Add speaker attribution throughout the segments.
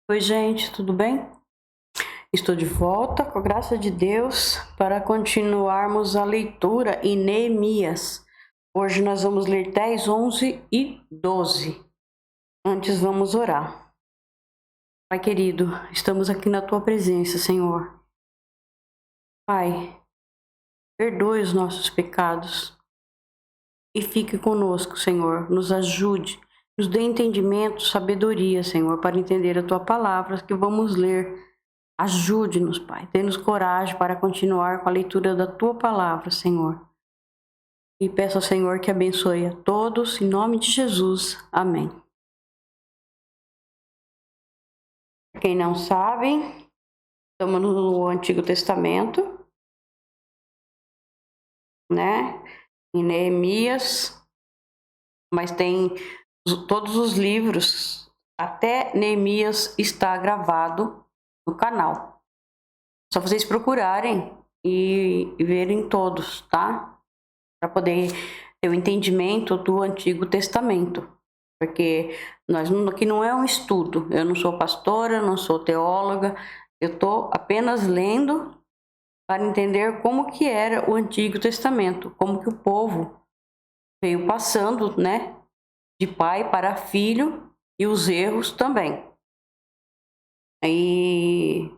Speaker 1: Oi, gente, tudo bem? Estou de volta, com a graça de Deus, para continuarmos a leitura em Neemias. Hoje nós vamos ler 10, 11 e 12. Antes vamos orar. Pai querido, estamos aqui na Tua presença, Senhor. Pai, perdoe os nossos pecados e fique conosco, Senhor. Nos ajude, nos dê entendimento, sabedoria, Senhor, para entender a Tua palavra que vamos ler. Ajude-nos, Pai. Dê-nos coragem para continuar com a leitura da Tua palavra, Senhor. E peço ao Senhor que abençoe a todos, em nome de Jesus. Amém. Quem não sabe, estamos no Antigo Testamento, né? Em Neemias, mas tem todos os livros, até Neemias está gravado no canal. Só vocês procurarem e verem todos, tá? Para poder ter o entendimento do Antigo Testamento, porque aqui não é um estudo, eu não sou pastora, não sou teóloga, eu estou apenas lendo para entender como que era o Antigo Testamento, como que o povo veio passando, né, de pai para filho e os erros também. E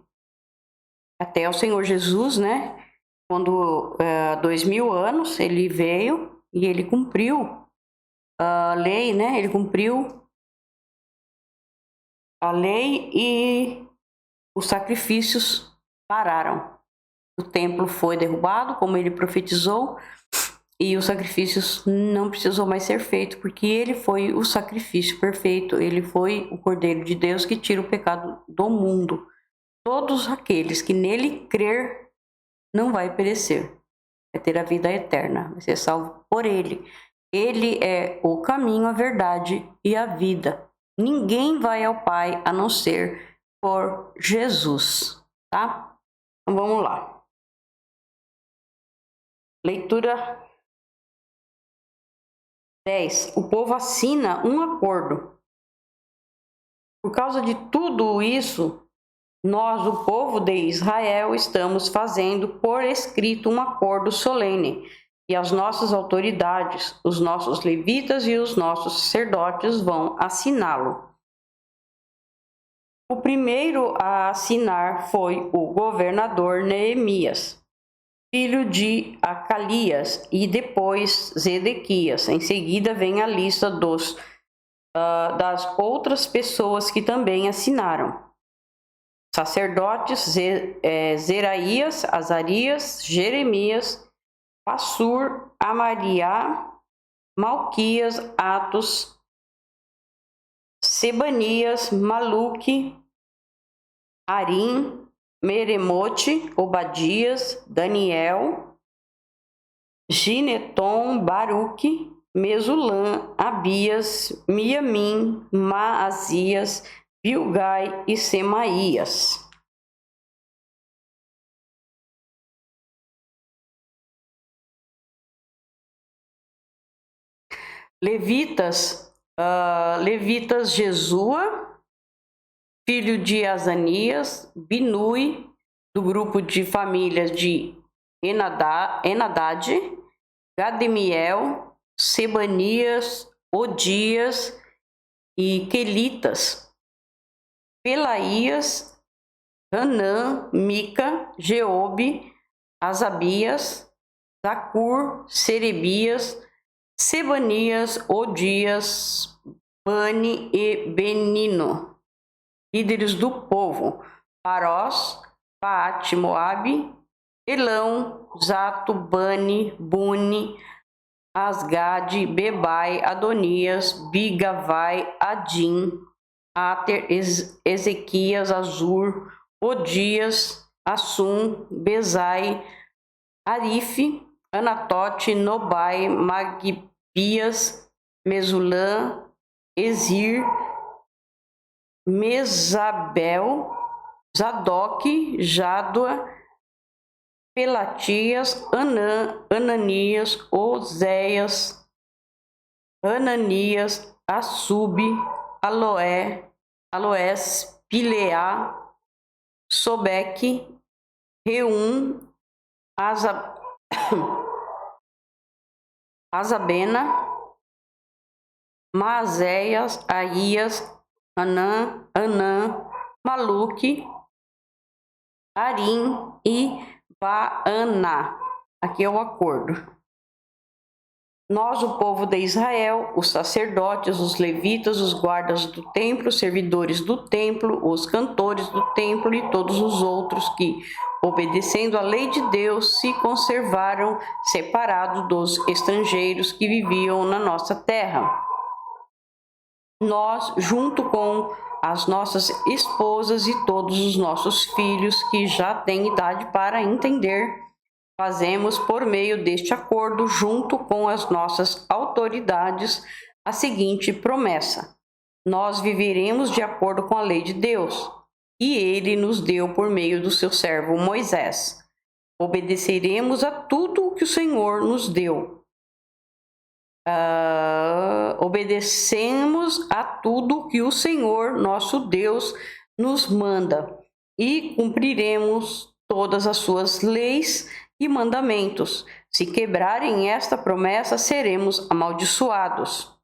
Speaker 1: até o Senhor Jesus, né, quando 2000 anos ele veio e ele cumpriu a lei, né? Ele cumpriu a lei e os sacrifícios pararam. O templo foi derrubado, como ele profetizou, e os sacrifícios não precisou mais ser feito, porque ele foi o sacrifício perfeito, ele foi o Cordeiro de Deus que tira o pecado do mundo. Todos aqueles que nele crer não vai perecer, vai ter a vida eterna, vai ser salvo por ele. Ele é o caminho, a verdade e a vida. Ninguém vai ao Pai a não ser por Jesus, tá? Então vamos lá. Leitura 10. O povo assina um acordo. Por causa de tudo isso, nós, o povo de Israel, estamos fazendo por escrito um acordo solene. E as nossas autoridades, os nossos levitas e os nossos sacerdotes vão assiná-lo. O primeiro a assinar foi o governador Neemias, filho de Acalias, e depois Zedequias. Em seguida vem a lista das outras pessoas que também assinaram. Sacerdotes Zeraías, Azarias, Jeremias, Passur, Amariá, Malquias, Atos, Sebanias, Maluque, Arim, Meremote, Obadias, Daniel, Gineton, Baruque, Mesulã, Abias, Miamim, Maasias, Bilgai e Semaías. Levitas, Jesua, filho de Azanias, Binui, do grupo de famílias de Enadad, Gademiel, Sebanias, Odias e Quelitas, Pelaías, Hanã, Mica, Jeobe, Asabias, Zacur, Serebias, Sebanias, Odias, Bani e Benino, líderes do povo, Parós, Paate, Moabe, Elão, Zato, Bani, Buni, Asgade, Bebai, Adonias, Bigavai, Adim, Ater, Ezequias, Azur, Odias, Assum, Bezai, Arife, Anatote, Nobai, Magbias, Mesulã, Ezir, Mesabel, Zadok, Jádua, Pelatias, Ananias, Oséias, Ananias, Assub, Aloés, Pileá, Sobeque, Reum, Azabena, Maazéias, Aías, Anã, Maluque, Arim e Baaná. Aqui é o acordo. Nós, o povo de Israel, os sacerdotes, os levitas, os guardas do templo, os servidores do templo, os cantores do templo e todos os outros que, obedecendo à lei de Deus, se conservaram separados dos estrangeiros que viviam na nossa terra. Nós, junto com as nossas esposas e todos os nossos filhos que já têm idade para entender, fazemos por meio deste acordo, junto com as nossas autoridades, a seguinte promessa: nós viveremos de acordo com a lei de Deus, e ele nos deu por meio do seu servo Moisés. Obedeceremos a tudo o que o Senhor nos deu. Obedecemos a tudo que o Senhor, nosso Deus, nos manda e cumpriremos todas as suas leis e mandamentos. Se quebrarem esta promessa, seremos amaldiçoados.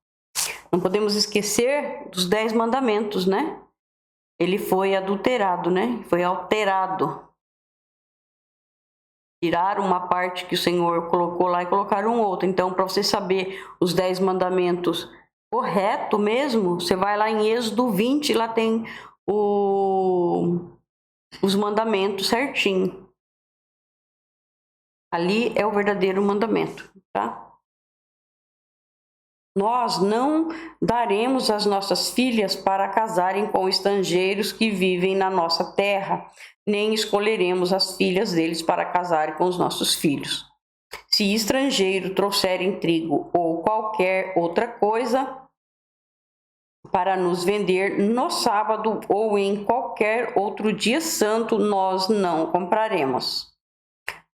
Speaker 1: Não podemos esquecer dos 10 mandamentos, né? Ele foi adulterado, né? Foi alterado. Tiraram uma parte que o Senhor colocou lá e colocaram outra. Então, para você saber os 10 mandamentos correto mesmo, você vai lá em Êxodo 20, lá tem os mandamentos certinho. Ali é o verdadeiro mandamento, tá? Nós não daremos as nossas filhas para casarem com estrangeiros que vivem na nossa terra, nem escolheremos as filhas deles para casarem com os nossos filhos. Se estrangeiro trouxerem trigo ou qualquer outra coisa para nos vender no sábado ou em qualquer outro dia santo, nós não compraremos.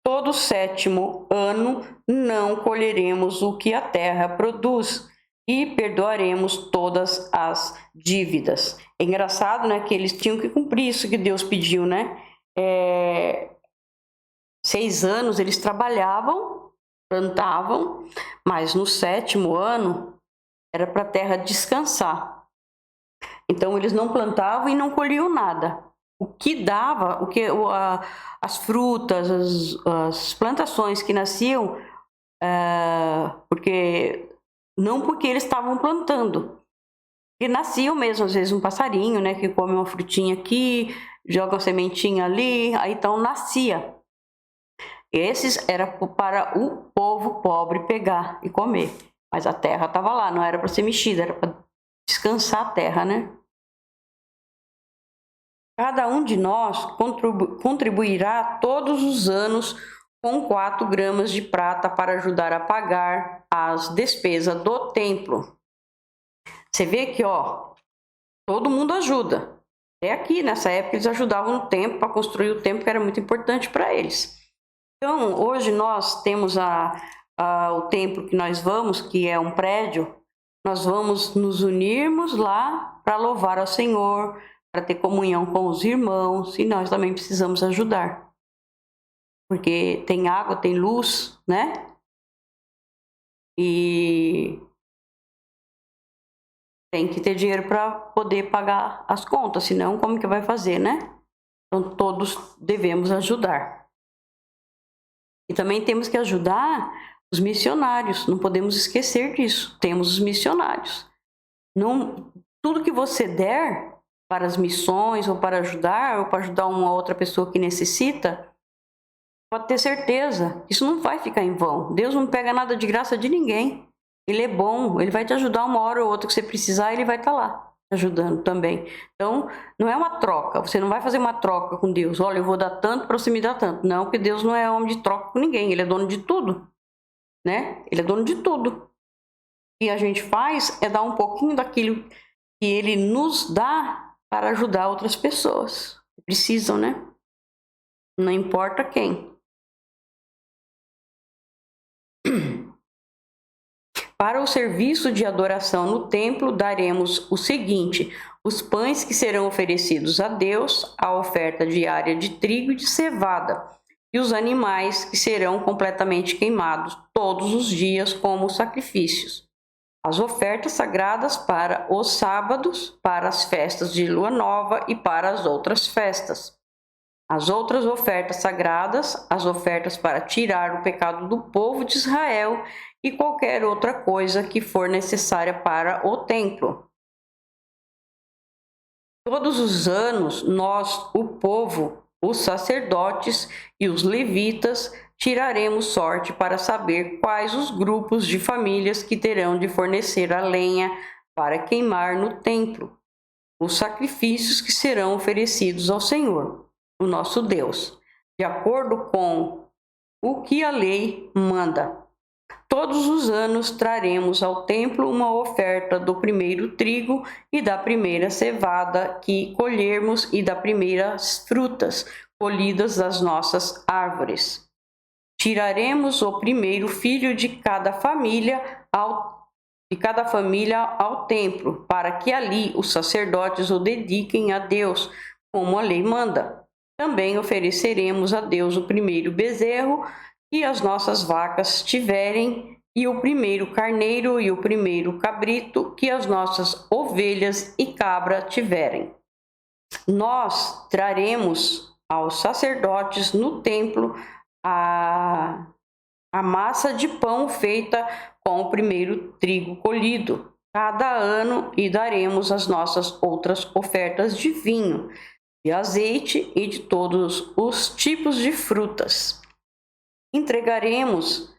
Speaker 1: Todo 7º ano não colheremos o que a terra produz e perdoaremos todas as dívidas. É engraçado, né, que eles tinham que cumprir isso que Deus pediu, né? 6 anos eles trabalhavam, plantavam, mas no 7º ano era para a terra descansar. Então eles não plantavam e não colhiam nada. O que dava, as frutas, as plantações que nasciam, porque eles estavam plantando, que nasciam mesmo, às vezes um passarinho, né, que come uma frutinha aqui, joga uma sementinha ali, aí então nascia. Esses era para o povo pobre pegar e comer, mas a terra estava lá, não era para ser mexida, era para descansar a terra, né? Cada um de nós contribuirá todos os anos com 4 gramas de prata para ajudar a pagar as despesas do templo. Você vê que, todo mundo ajuda. Até aqui, nessa época, eles ajudavam no templo para construir o templo, que era muito importante para eles. Então, hoje nós temos o templo que nós vamos, que é um prédio, nós vamos nos unirmos lá para louvar ao Senhor, para ter comunhão com os irmãos, e nós também precisamos ajudar. Porque tem água, tem luz, né? E tem que ter dinheiro para poder pagar as contas, senão como que vai fazer, né? Então todos devemos ajudar. E também temos que ajudar os missionários, não podemos esquecer disso. Temos os missionários. Não, tudo que você der para as missões, ou para ajudar uma outra pessoa que necessita, pode ter certeza, isso não vai ficar em vão. Deus não pega nada de graça de ninguém. Ele é bom, ele vai te ajudar uma hora ou outra que você precisar, ele vai estar lá ajudando também. Então, não é uma troca, você não vai fazer uma troca com Deus. Olha, eu vou dar tanto para você me dar tanto. Não, porque Deus não é homem de troca com ninguém, ele é dono de tudo, né? Ele é dono de tudo. O que a gente faz é dar um pouquinho daquilo que ele nos dá para ajudar outras pessoas que precisam, né? Não importa quem. Para o serviço de adoração no templo, daremos o seguinte: os pães que serão oferecidos a Deus, a oferta diária de trigo e de cevada, e os animais que serão completamente queimados todos os dias como sacrifícios. As ofertas sagradas para os sábados, para as festas de lua nova e para as outras festas. As outras ofertas sagradas, as ofertas para tirar o pecado do povo de Israel e qualquer outra coisa que for necessária para o templo. Todos os anos, nós, o povo, os sacerdotes e os levitas, tiraremos sorte para saber quais os grupos de famílias que terão de fornecer a lenha para queimar no templo, os sacrifícios que serão oferecidos ao Senhor, o nosso Deus, de acordo com o que a lei manda. Todos os anos traremos ao templo uma oferta do primeiro trigo e da primeira cevada que colhermos e das primeiras frutas colhidas das nossas árvores. Tiraremos o primeiro filho de cada família ao templo, para que ali os sacerdotes o dediquem a Deus, como a lei manda. Também ofereceremos a Deus o primeiro bezerro que as nossas vacas tiverem, e o primeiro carneiro e o primeiro cabrito que as nossas ovelhas e cabra tiverem. Nós traremos aos sacerdotes no templo a massa de pão feita com o primeiro trigo colhido cada ano, e daremos as nossas outras ofertas de vinho, de azeite e de todos os tipos de frutas. Entregaremos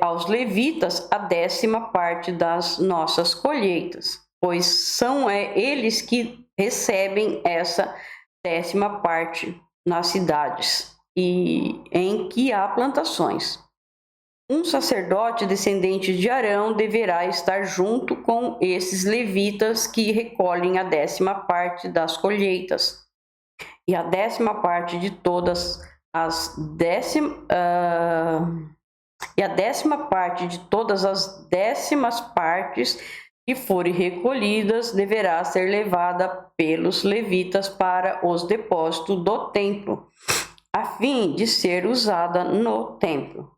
Speaker 1: aos levitas a 10ª das nossas colheitas, pois são eles que recebem essa 10ª nas cidades e em que há plantações. Um sacerdote descendente de Arão deverá estar junto com esses levitas que recolhem a 10ª das colheitas, e a 10ª de todas as 10ª de todas as 10ª partes que forem recolhidas deverá ser levada pelos levitas para os depósitos do templo, a fim de ser usada no templo.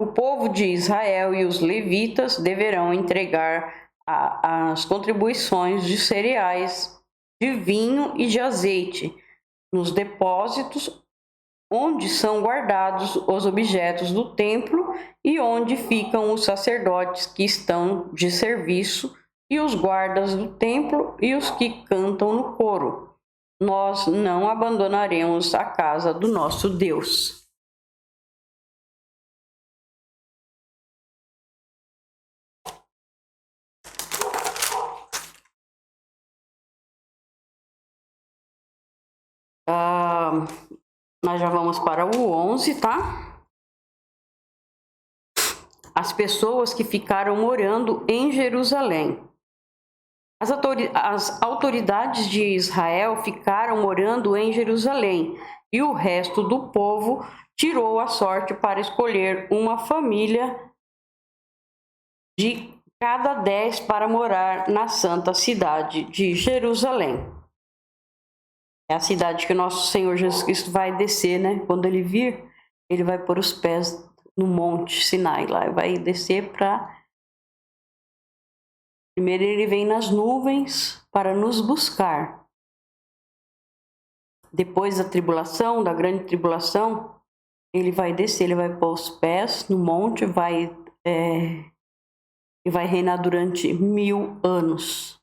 Speaker 1: O povo de Israel e os levitas deverão entregar as contribuições de cereais, de vinho e de azeite nos depósitos onde são guardados os objetos do templo e onde ficam os sacerdotes que estão de serviço e os guardas do templo e os que cantam no coro. Nós não abandonaremos a casa do nosso Deus. Nós já vamos para o 11, tá? As pessoas que ficaram morando em Jerusalém. As autoridades de Israel ficaram morando em Jerusalém, e o resto do povo tirou a sorte para escolher uma família de cada 10 para morar na santa cidade de Jerusalém. É a cidade que o nosso Senhor Jesus Cristo vai descer, né? Quando ele vir, ele vai pôr os pés no monte Sinai lá, vai descer para... Primeiro ele vem nas nuvens para nos buscar. Depois da tribulação, da grande tribulação, ele vai descer, ele vai pôr os pés no monte, e vai reinar durante 1000 anos.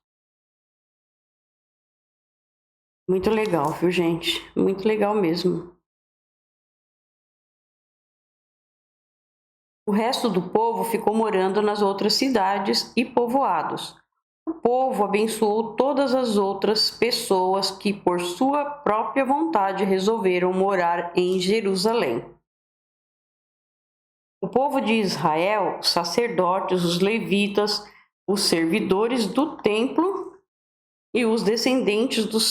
Speaker 1: Muito legal, viu, gente? Muito legal mesmo. O resto do povo ficou morando nas outras cidades e povoados. O povo abençoou todas as outras pessoas que, por sua própria vontade, resolveram morar em Jerusalém. O povo de Israel, os sacerdotes, os levitas, os servidores do templo e os descendentes dos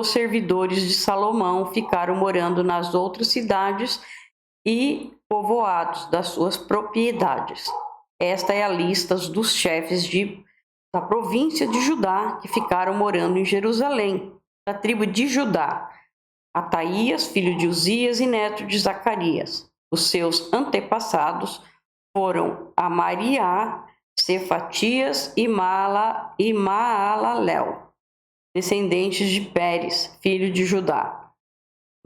Speaker 1: servidores de Salomão ficaram morando nas outras cidades e povoados das suas propriedades. Esta é a lista dos chefes da província de Judá que ficaram morando em Jerusalém, da tribo de Judá: Ataías, filho de Uzias e neto de Zacarias. Os seus antepassados foram Amariá, Cefatias e Maalalel, descendentes de Pérez, filho de Judá.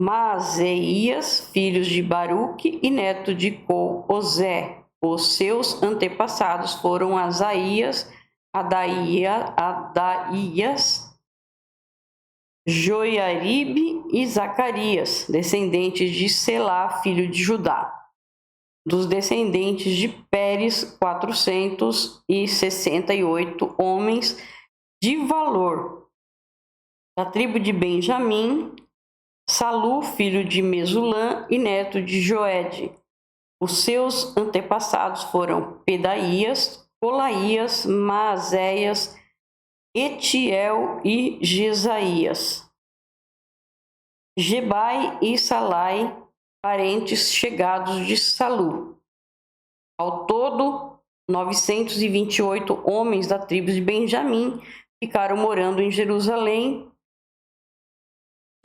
Speaker 1: Maazéias, filhos de Baruque e neto de Osé. Os seus antepassados foram Asaías, Adaías, Joiaribe e Zacarias, descendentes de Selá, filho de Judá. Dos descendentes de Pérez, 468 homens de valor. Da tribo de Benjamim, Salu, filho de Mesulã e neto de Joede. Os seus antepassados foram Pedaías, Colaías, Maazéias, Etiel e Jesaías. Gebai e Salai, parentes chegados de Salu. Ao todo, 928 homens da tribo de Benjamim ficaram morando em Jerusalém.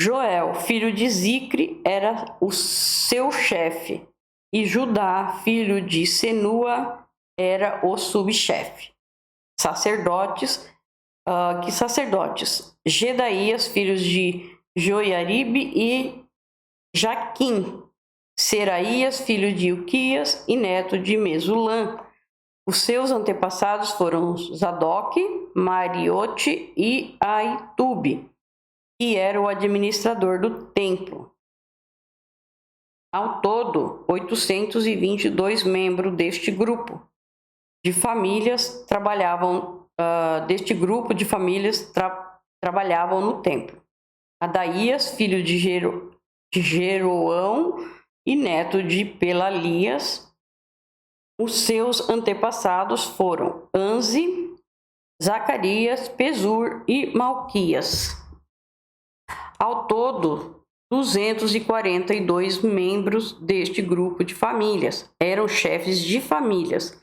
Speaker 1: Joel, filho de Zicre, era o seu chefe, e Judá, filho de Senua, era o subchefe. Sacerdotes. Gedaías, filhos de Joiaribe e Jaquim. Seraías, filho de Ilquias e neto de Mesulã. Os seus antepassados foram Zadok, Mariote e Aitube, que era o administrador do templo. Ao todo, 822 membros deste grupo de famílias trabalhavam trabalhavam no templo. Adaías, filho de Jeroão e neto de Pelalias. Os seus antepassados foram Anzi, Zacarias, Pesur e Malquias. Ao todo, 242 membros deste grupo de famílias eram chefes de famílias.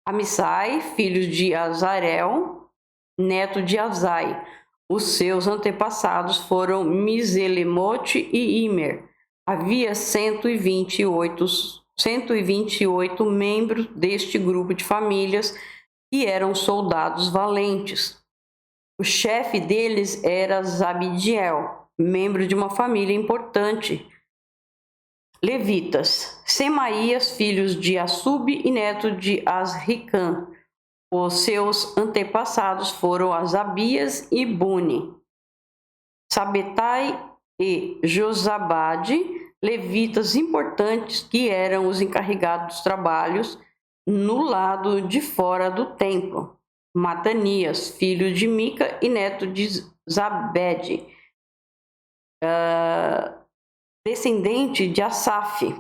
Speaker 1: Amisai, filho de Azarel, neto de Azai. Os seus antepassados foram Miselemote e Imer. Havia 128 membros deste grupo de famílias que eram soldados valentes. O chefe deles era Zabidiel, membro de uma família importante. Levitas: Semaías, filhos de Assub e neto de Asricã. Os seus antepassados foram Asabias e Buni. Sabetai e Josabade, levitas importantes que eram os encarregados dos trabalhos no lado de fora do templo. Matanias, filho de Mica e neto de Zabede, descendente de Asaf.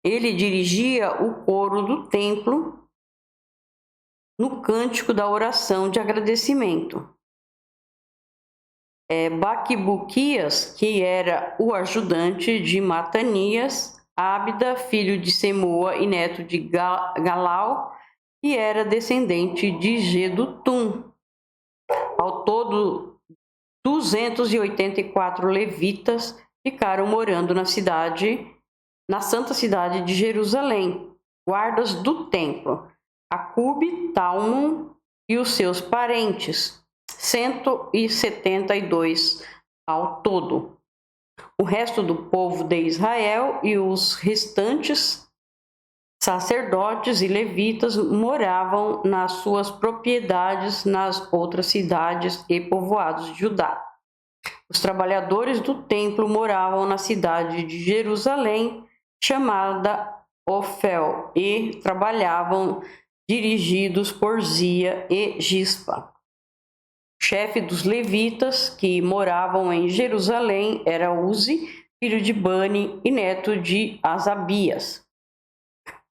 Speaker 1: Ele dirigia o coro do templo no cântico da oração de agradecimento. Baquibuquias, que era o ajudante de Matanias. Ábida, filho de Semoa e neto de Galal, que era descendente de Gedutum. Ao todo, 284 levitas ficaram morando na santa cidade de Jerusalém, guardas do templo. Acube, Talmon e os seus parentes, 172 ao todo. O resto do povo de Israel e os restantes sacerdotes e levitas moravam nas suas propriedades nas outras cidades e povoados de Judá. Os trabalhadores do templo moravam na cidade de Jerusalém, chamada Ofel, e trabalhavam dirigidos por Zia e Gispa. O chefe dos levitas que moravam em Jerusalém era Uzi, filho de Bani e neto de Asabias.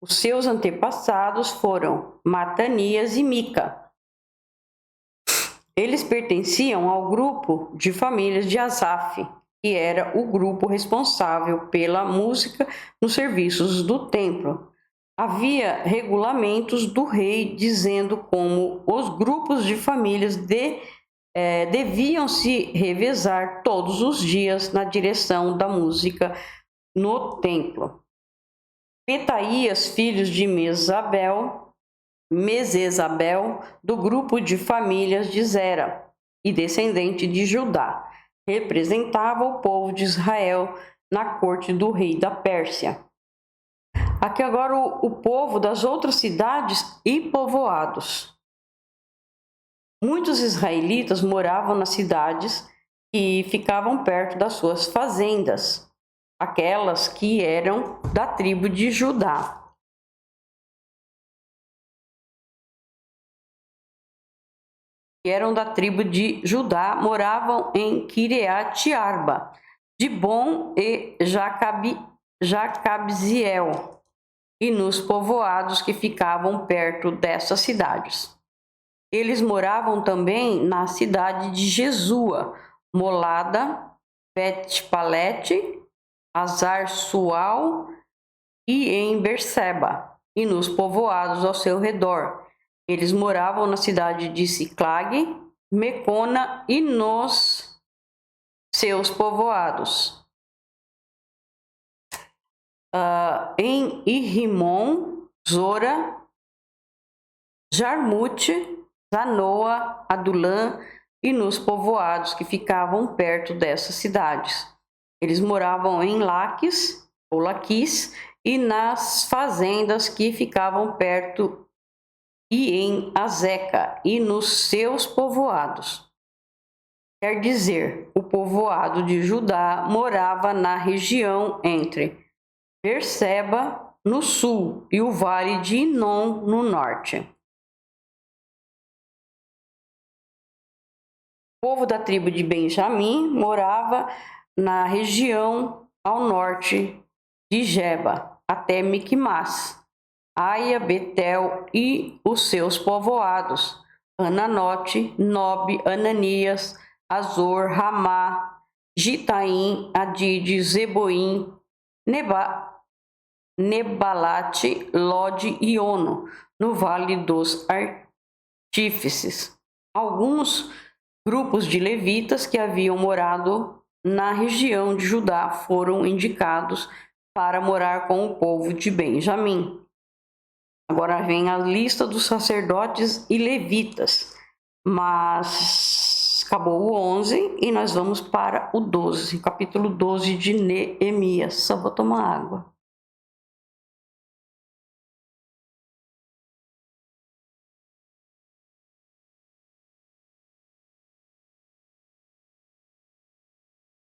Speaker 1: Os seus antepassados foram Matanias e Mica. Eles pertenciam ao grupo de famílias de Asaf, que era o grupo responsável pela música nos serviços do templo. Havia regulamentos do rei dizendo como os grupos de famílias deviam se revezar todos os dias na direção da música no templo. Petaías, filhos de Mesesabel, do grupo de famílias de Zera e descendente de Judá, representava o povo de Israel na corte do rei da Pérsia. Aqui agora o povo das outras cidades e povoados. Muitos israelitas moravam nas cidades e ficavam perto das suas fazendas, aquelas que eram da tribo de Judá. Moravam em Kiriat Arba, Dibon e Jacabziel, e nos povoados que ficavam perto dessas cidades. Eles moravam também na cidade de Jesua, Molada, Bet-Palete, Azar-Sual e em Berseba, e nos povoados ao seu redor. Eles moravam na cidade de Siclag, Mecona e nos seus povoados. Em Irrimon, Zora, Jarmute, Zanoa, Adulã e nos povoados que ficavam perto dessas cidades. Eles moravam em Laquis e nas fazendas que ficavam perto e em Azeca e nos seus povoados. Quer dizer, o povoado de Judá morava na região entre Berseba, no sul, e o vale de Inom, no norte. O povo da tribo de Benjamim morava na região ao norte de Geba, até Miquimás, Aia, Betel e os seus povoados, Ananote, Nobe, Ananias, Azor, Ramá, Gitaim, Adide, Zeboim, Nebalate, Lode e Ono, no Vale dos Artífices. Alguns grupos de levitas que haviam morado na região de Judá foram indicados para morar com o povo de Benjamim. Agora vem a lista dos sacerdotes e levitas, mas acabou o 11 e nós vamos para o 12, capítulo 12 de Neemias. Só vou tomar água.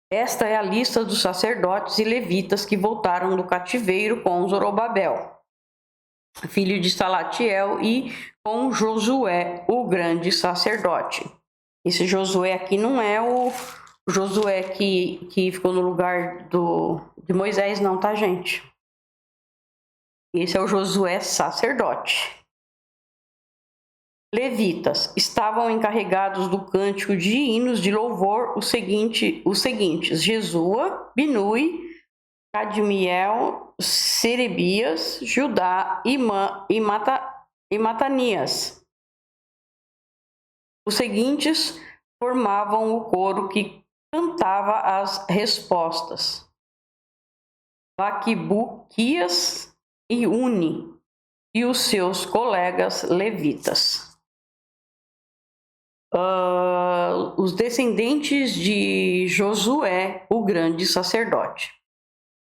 Speaker 1: Esta é a lista dos sacerdotes e levitas que voltaram do cativeiro com Zorobabel, filho de Salatiel, e com Josué, o grande sacerdote. Esse Josué aqui não é o Josué que ficou no lugar de Moisés, não, tá, gente? Esse é o Josué sacerdote. Levitas estavam encarregados do cântico de hinos de louvor os seguintes: Jesua, Binui, Cadmiel, Serebias, Judá e Matanias. Os seguintes formavam o coro que cantava as respostas: Baquibuquias e Uni e os seus colegas levitas. Os descendentes de Josué, o grande sacerdote.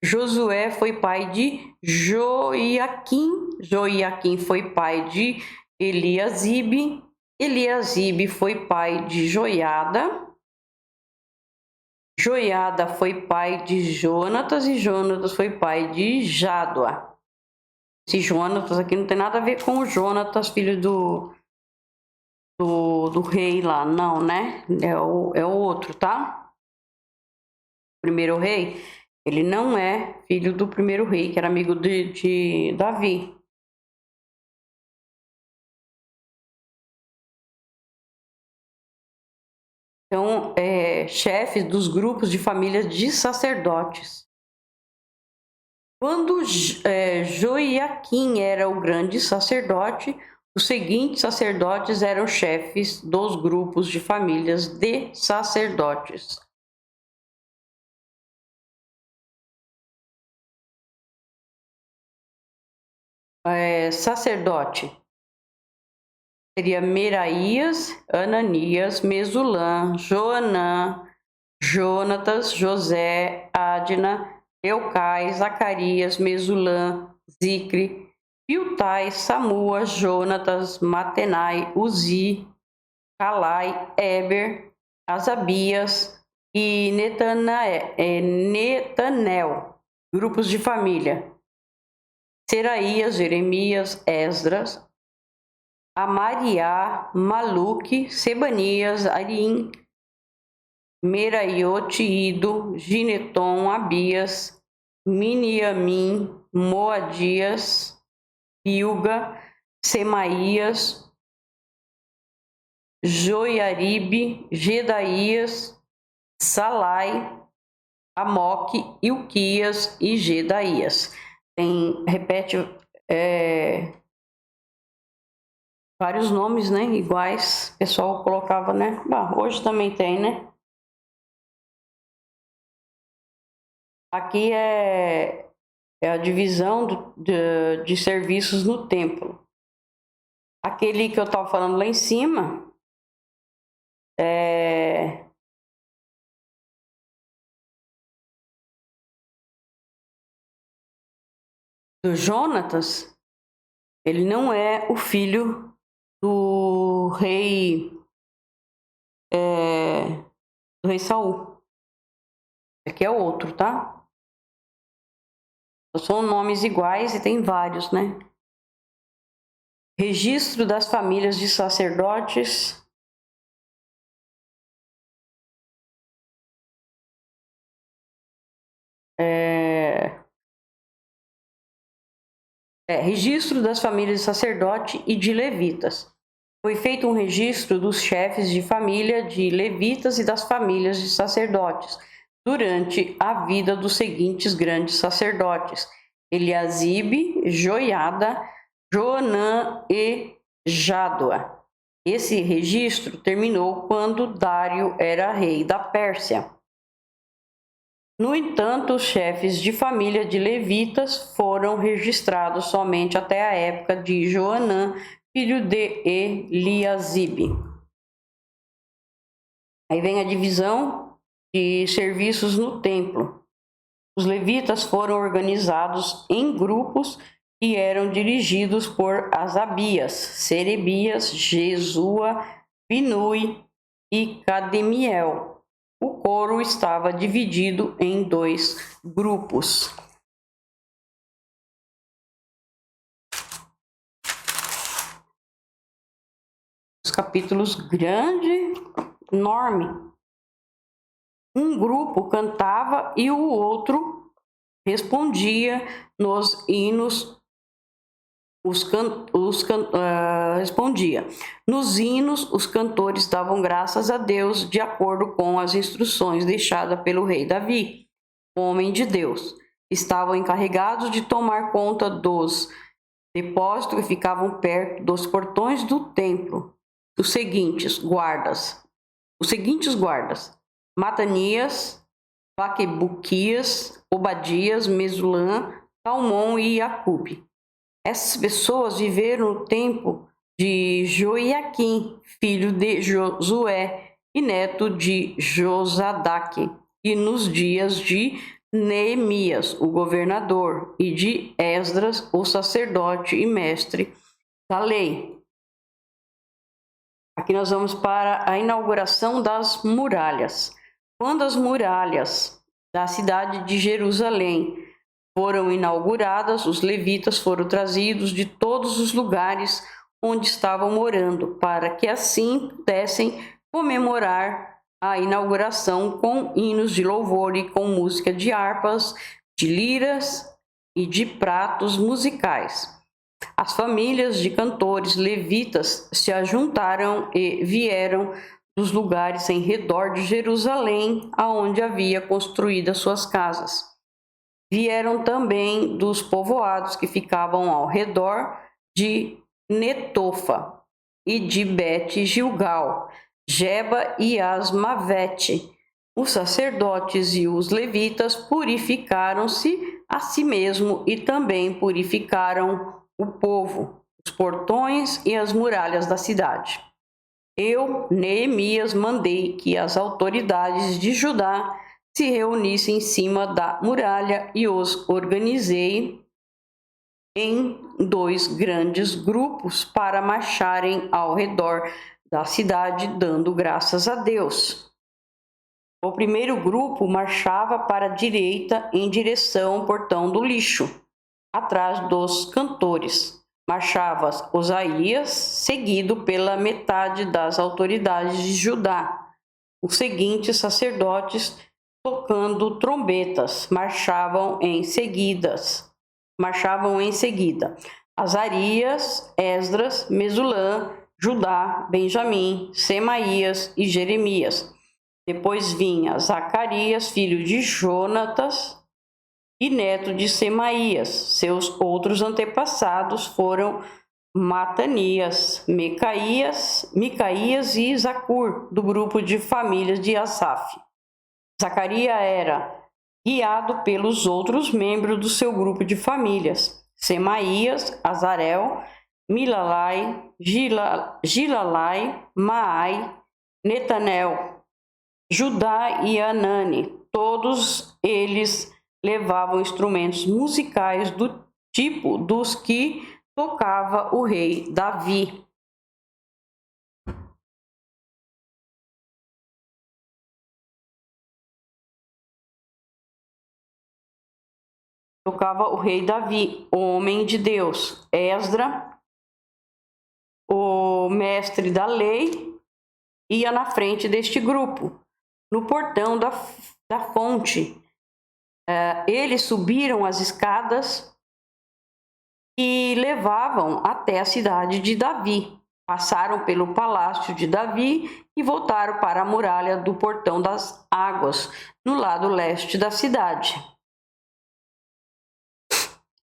Speaker 1: Josué foi pai de Joiaquim, Joiaquim foi pai de Eliasibe, Eliasibe foi pai de Joiada, Joiada foi pai de Jonatas e Jonatas foi pai de Jádua. Esse Jonatas aqui não tem nada a ver com o Jonatas, filho do rei lá, não, né? É o outro, tá? Primeiro rei, ele não é filho do primeiro rei, que era amigo de Davi. Então, chefes dos grupos de famílias de sacerdotes. Quando Joiaquim era o grande sacerdote, os seguintes sacerdotes eram chefes dos grupos de famílias de sacerdotes. Sacerdote seria Meraías, Ananias, Mesulã, Joanã, Jonatas, José, Adna, Eucai, Zacarias, Mesulã, Zicre, Piltai, Samua, Jonatas, Matenai, Uzi, Calai, Eber, Asabias e Netanel, grupos de família. Seraías, Jeremias, Esdras, Amariá, Maluque, Sebanias, Arim, Meraiote, Ido, Gineton, Abias, Miniamim, Moadias, Bilga, Semaías, Joiaribe, Gedaías, Salai, Amoque, Ilquias e Gedaías. Repete vários nomes, né, iguais, o pessoal colocava, né, hoje também tem, né. Aqui é a divisão de serviços no templo. Aquele que eu estava falando lá em cima do Jonatas, ele não é o filho do rei Saul. Aqui é outro, tá? São nomes iguais e tem vários, né? Registro das famílias de sacerdotes. Registro das famílias de sacerdote e de levitas. Foi feito um registro dos chefes de família de levitas e das famílias de sacerdotes durante a vida dos seguintes grandes sacerdotes: Eliasibe, Joiada, Joanã e Jádua. Esse registro terminou quando Dário era rei da Pérsia. No entanto, os chefes de família de levitas foram registrados somente até a época de Joanã, filho de Eliasibe. Aí vem a divisão de serviços no templo. Os levitas foram organizados em grupos que eram dirigidos por Asabias, Serebias, Jesua, Binui e Cademiel. O coro estava dividido em 2 grupos. Os capítulos grande, enorme. Um grupo cantava e o outro respondia nos hinos. Respondia. Nos hinos, os cantores davam graças a Deus de acordo com as instruções deixadas pelo rei Davi, homem de Deus. Estavam encarregados de tomar conta dos depósitos que ficavam perto dos portões do templo. Os seguintes guardas: Matanias, Baquebuquias, Obadias, Mesulã, Talmon e Acube. Essas pessoas viveram no tempo de Joiaquim, filho de Josué e neto de Josadaque, e nos dias de Neemias, o governador, e de Esdras, o sacerdote e mestre da lei. Aqui nós vamos para a inauguração das muralhas. Quando as muralhas da cidade de Jerusalém foram inauguradas, os levitas foram trazidos de todos os lugares onde estavam morando, para que assim pudessem comemorar a inauguração com hinos de louvor e com música de harpas, de liras e de pratos musicais. As famílias de cantores levitas se ajuntaram e vieram dos lugares em redor de Jerusalém, aonde havia construído as suas casas. Vieram também dos povoados que ficavam ao redor de Netofa e de Bet-Gilgal, Geba e Asmavete. Os sacerdotes e os levitas purificaram-se a si mesmo e também purificaram o povo, os portões e as muralhas da cidade. Eu, Neemias, mandei que as autoridades de Judá se reunissem em cima da muralha e os organizei em 2 grandes grupos para marcharem ao redor da cidade, dando graças a Deus. O primeiro grupo marchava para a direita em direção ao portão do lixo, atrás dos cantores. Marchava Osaías, seguido pela metade das autoridades de Judá. Os seguintes sacerdotes, tocando trombetas, marchavam em seguida. Azarias, Esdras, Mesulã, Judá, Benjamim, Semaías e Jeremias. Depois vinha Zacarias, filho de Jonatas e neto de Semaías. Seus outros antepassados foram Matanias, Micaías e Zacur, do grupo de famílias de Asaf. Zacarias era guiado pelos outros membros do seu grupo de famílias: Semaías, Azarel, Milalai, Gilalai, Maai, Netanel, Judá e Anani. Todos eles levavam instrumentos musicais do tipo dos que tocava o rei Davi. Tocava o rei Davi, homem de Deus. Esdra, o mestre da lei, ia na frente deste grupo. No portão da fonte, eles subiram as escadas e levavam até a cidade de Davi. Passaram pelo palácio de Davi e voltaram para a muralha do portão das águas, no lado leste da cidade.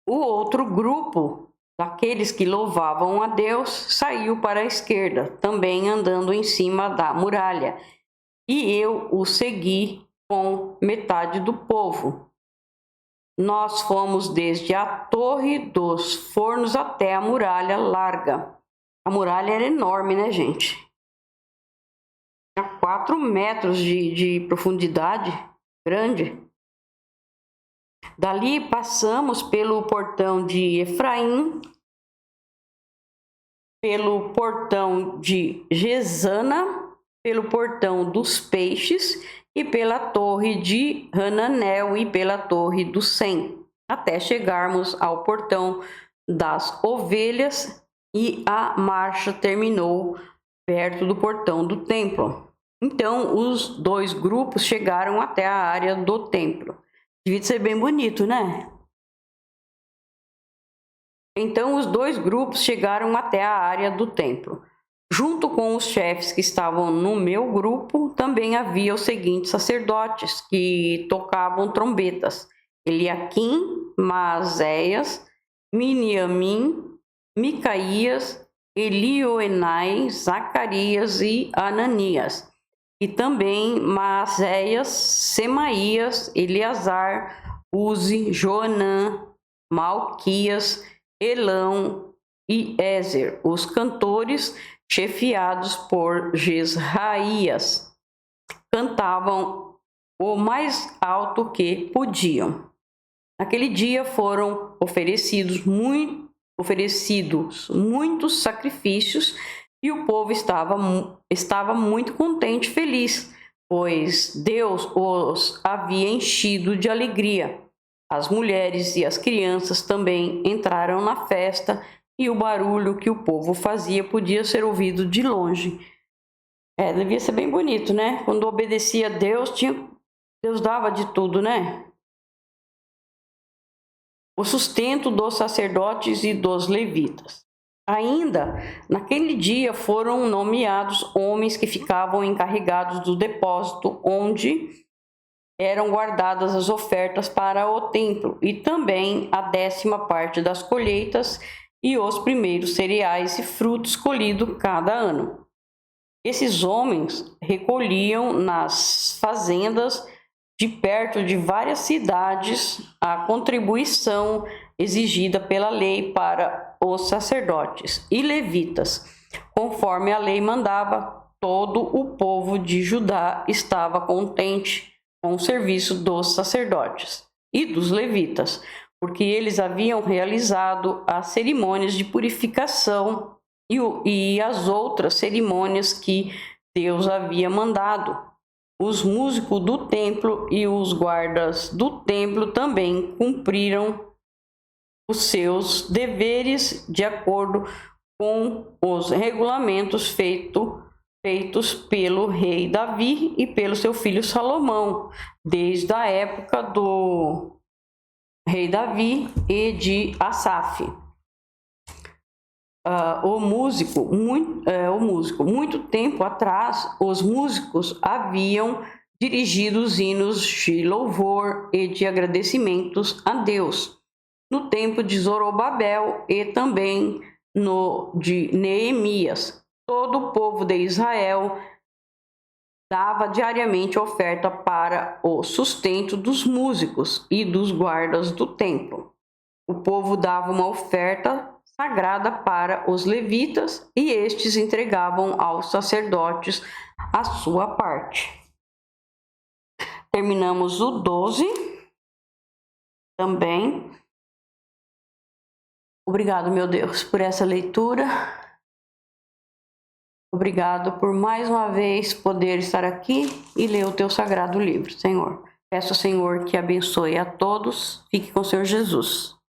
Speaker 1: O outro grupo, daqueles que louvavam a Deus, saiu para a esquerda, também andando em cima da muralha. E eu o segui com metade do povo. Nós fomos desde a Torre dos Fornos até a muralha larga. A muralha era enorme, né, gente? Tinha 4 metros de profundidade, grande. Dali passamos pelo portão de Efraim, pelo portão de Gesana, pelo portão dos peixes e pela torre de Hananel e pela torre do Sem, até chegarmos ao portão das ovelhas, e a marcha terminou perto do portão do templo. Então os 2 grupos chegaram até a área do templo. Devia ser bem bonito, né? Então os 2 grupos chegaram até a área do templo. Junto com os chefes que estavam no meu grupo, também havia os seguintes sacerdotes que tocavam trombetas: Eliaquim, Maazéias, Miniamim, Micaías, Elioenai, Zacarias e Ananias. E também Maazéias, Semaías, Eleazar, Uzi, Joanã, Malquias, Elão e Ézer, os cantores, chefiados por Jesraías, cantavam o mais alto que podiam. Naquele dia foram oferecidos muitos sacrifícios e o povo estava muito contente e feliz, pois Deus os havia enchido de alegria. As mulheres e as crianças também entraram na festa e o barulho que o povo fazia podia ser ouvido de longe. Devia ser bem bonito, né? Quando obedecia a Deus, Deus dava de tudo, né? O sustento dos sacerdotes e dos levitas. Ainda naquele dia foram nomeados homens que ficavam encarregados do depósito onde eram guardadas as ofertas para o templo, e também a 10ª parte das colheitas e os primeiros cereais e frutos colhidos cada ano. Esses homens recolhiam nas fazendas de perto de várias cidades a contribuição exigida pela lei para os sacerdotes e levitas. Conforme a lei mandava, todo o povo de Judá estava contente com o serviço dos sacerdotes e dos levitas, porque eles haviam realizado as cerimônias de purificação e as outras cerimônias que Deus havia mandado. Os músicos do templo e os guardas do templo também cumpriram os seus deveres de acordo com os regulamentos feitos pelo rei Davi e pelo seu filho Salomão, desde a época do rei Davi e de Asaf. Muito tempo atrás, os músicos haviam dirigido os hinos de louvor e de agradecimentos a Deus, no tempo de Zorobabel e também no de Neemias. Todo o povo de Israel dava diariamente oferta para o sustento dos músicos e dos guardas do templo. O povo dava uma oferta sagrada para os levitas e estes entregavam aos sacerdotes a sua parte. Terminamos o 12 também. Obrigado, meu Deus, por essa leitura. Obrigado por mais uma vez poder estar aqui e ler o teu sagrado livro, Senhor. Peço ao Senhor que abençoe a todos. Fique com o Senhor Jesus.